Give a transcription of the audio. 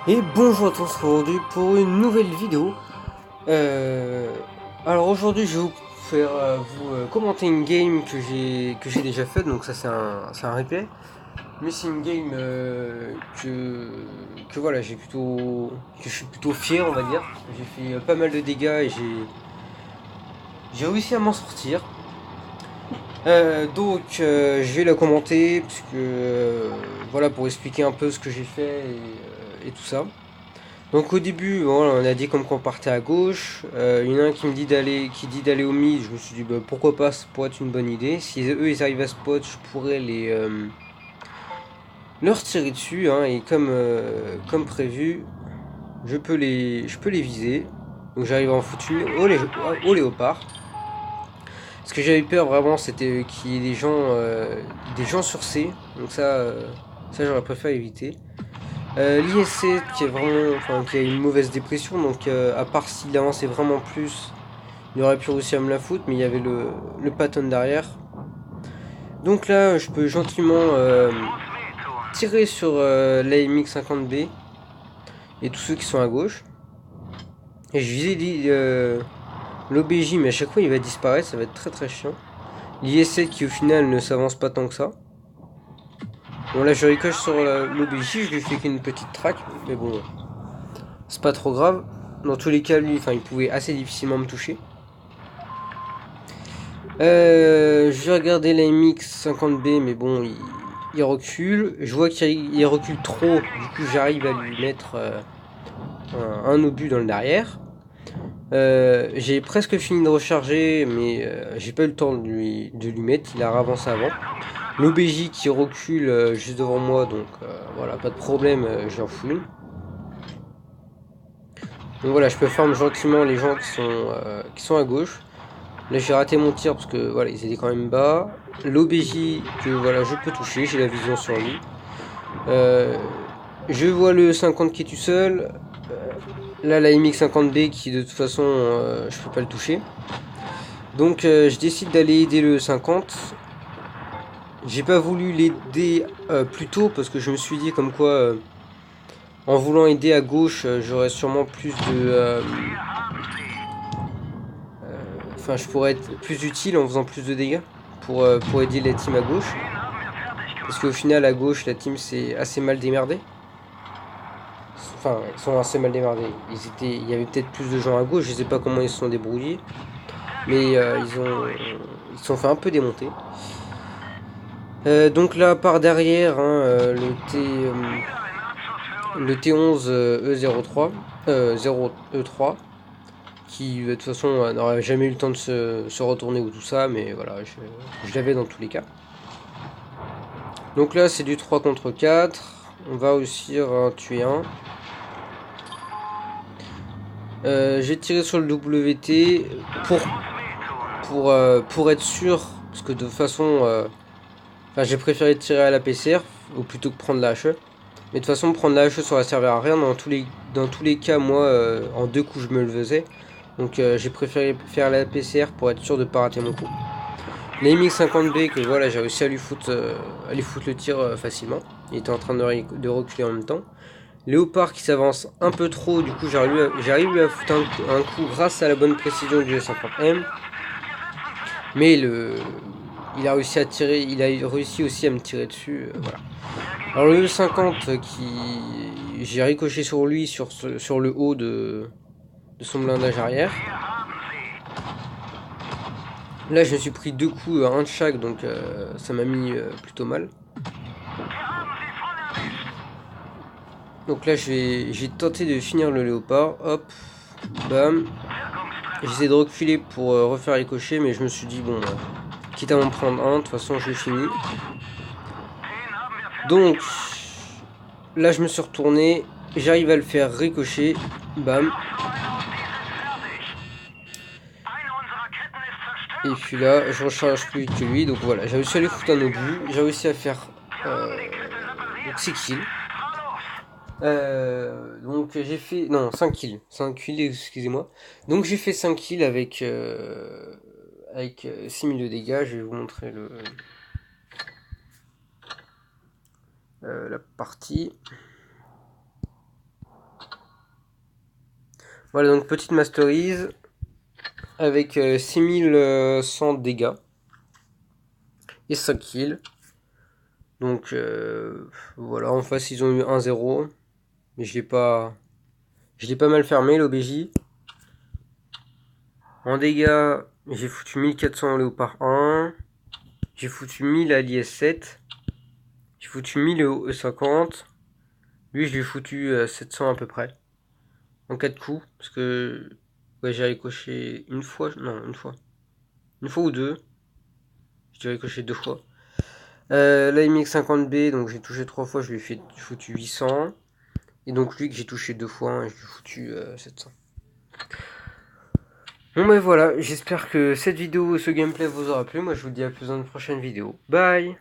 Et bonjour à tous aujourd'hui pour une nouvelle vidéo. Alors aujourd'hui je vais vous faire commenter une game que j'ai déjà faite, donc ça c'est un replay. Mais c'est une game que voilà que je suis plutôt fier, on va dire. J'ai fait pas mal de dégâts et j'ai réussi à m'en sortir. Je vais la commenter puisque voilà, pour expliquer un peu ce que j'ai fait et tout ça. Donc au début, voilà, on a dit comme qu'on partait à gauche. Il y en a un qui dit d'aller au mid. Je me suis dit bah, pourquoi pas, ça pourrait être une bonne idée. Si eux ils arrivent à spot, je pourrais leur tirer dessus, hein, et comme prévu, je peux les viser. Donc j'arrive à en foutre une au léopard. Ce que j'avais peur vraiment, c'était qu'il y ait des gens sur C. Donc ça j'aurais préféré éviter. L'ISC qui est vraiment, enfin, qui a une mauvaise dépression, donc à part s'il avançait vraiment plus, il aurait pu réussir à me la foutre, mais il y avait le patton derrière. Donc là, je peux gentiment tirer sur l'AMX 50B et tous ceux qui sont à gauche. Et je visais l'OBJ, mais à chaque fois il va disparaître, ça va être très très chiant. L'ISC qui au final ne s'avance pas tant que ça. Bon là je ricoche sur l'OBJ, je lui fais qu'une petite track, mais bon, c'est pas trop grave. Dans tous les cas, lui, enfin, il pouvait assez difficilement me toucher. Je vais regarder la MX 50B, mais bon, il recule. Je vois qu'il recule trop, du coup, j'arrive à lui mettre un obus dans le derrière. J'ai presque fini de recharger, mais j'ai pas eu le temps de lui mettre. Il a avancé avant. L'OBJ qui recule juste devant moi, donc voilà, pas de problème, je l'en fous une. Donc voilà, je peux farm gentiment les gens qui sont à gauche. Là j'ai raté mon tir parce que voilà, ils étaient quand même bas. L'OBJ que voilà, je peux toucher, j'ai la vision sur lui. Euh, je vois le 50 qui est tout seul. Là la MX50B qui de toute façon je peux pas le toucher. Donc je décide d'aller aider le 50. J'ai pas voulu l'aider plus tôt parce que je me suis dit comme quoi en voulant aider à gauche j'aurais sûrement plus de... Enfin je pourrais être plus utile en faisant plus de dégâts pour aider la team à gauche. Parce qu'au final, à gauche, la team s'est assez mal démerdée. Enfin, ils sont assez mal démerdés. Il y avait peut-être plus de gens à gauche, je sais pas comment ils se sont débrouillés. Mais ils se sont fait un peu démonter. Donc là, par derrière, hein, le T11 E03, 0 E3, qui de toute façon n'aurait jamais eu le temps de se retourner ou tout ça, mais voilà, je l'avais dans tous les cas. Donc là, c'est du 3 contre 4. On va aussi tuer un. J'ai tiré sur le WT pour être sûr, parce que de toute façon, j'ai préféré tirer à la PCR ou plutôt que prendre la HE. Mais de toute façon, prendre la HE ça va servir à rien. Dans tous les cas, moi, en 2 coups, je me le faisais. Donc j'ai préféré faire la PCR pour être sûr de ne pas rater mon coup. La MX50B, que voilà, j'ai réussi à lui foutre le tir facilement. Il était en train de reculer en même temps. Léopard qui s'avance un peu trop, du coup j'arrive à foutre un coup grâce à la bonne précision du S50M. Mais il a réussi à tirer, il a réussi aussi à me tirer dessus. Voilà. Alors le E50 j'ai ricoché sur lui sur le haut de son blindage arrière. Là je me suis pris 2 coups, un de chaque, donc ça m'a mis plutôt mal. Donc là j'ai tenté de finir le léopard, hop, bam. J'essaie de reculer pour refaire les cochers, mais je me suis dit bon, quitte à m'en prendre un, de toute façon je finis. Donc là je me suis retourné, j'arrive à le faire ricocher, bam. Et puis là je recharge plus vite que lui, donc voilà, j'ai réussi à lui foutre un obus, j'ai réussi à faire 6 kills. Donc j'ai fait... Non, 5 kills. 5 kills, excusez-moi. Donc j'ai fait 5 kills avec 6000 de dégâts. Je vais vous montrer la partie. Voilà, donc petite masterise avec 6100 dégâts et 5 kills. Donc voilà, en face ils ont eu 1-0. Mais je l'ai pas mal fermé l'OBJ. En dégâts, j'ai foutu 1400 au Léopard 1. J'ai foutu 1000 à l'IS-7. J'ai foutu 1000 au E50. Lui, je lui ai foutu 700 à peu près. En 4 coups. Parce que ouais, j'ai ricoché une fois. Non, une fois. Une fois ou deux. J'ai ricoché 2 fois. L'AMX 50B, donc j'ai touché 3 fois, je lui ai foutu 800. Et donc lui que j'ai touché 2 fois, je lui ai foutu 700. Bon ben voilà, j'espère que cette vidéo, ce gameplay vous aura plu. Moi je vous dis à plus dans une prochaine vidéo. Bye!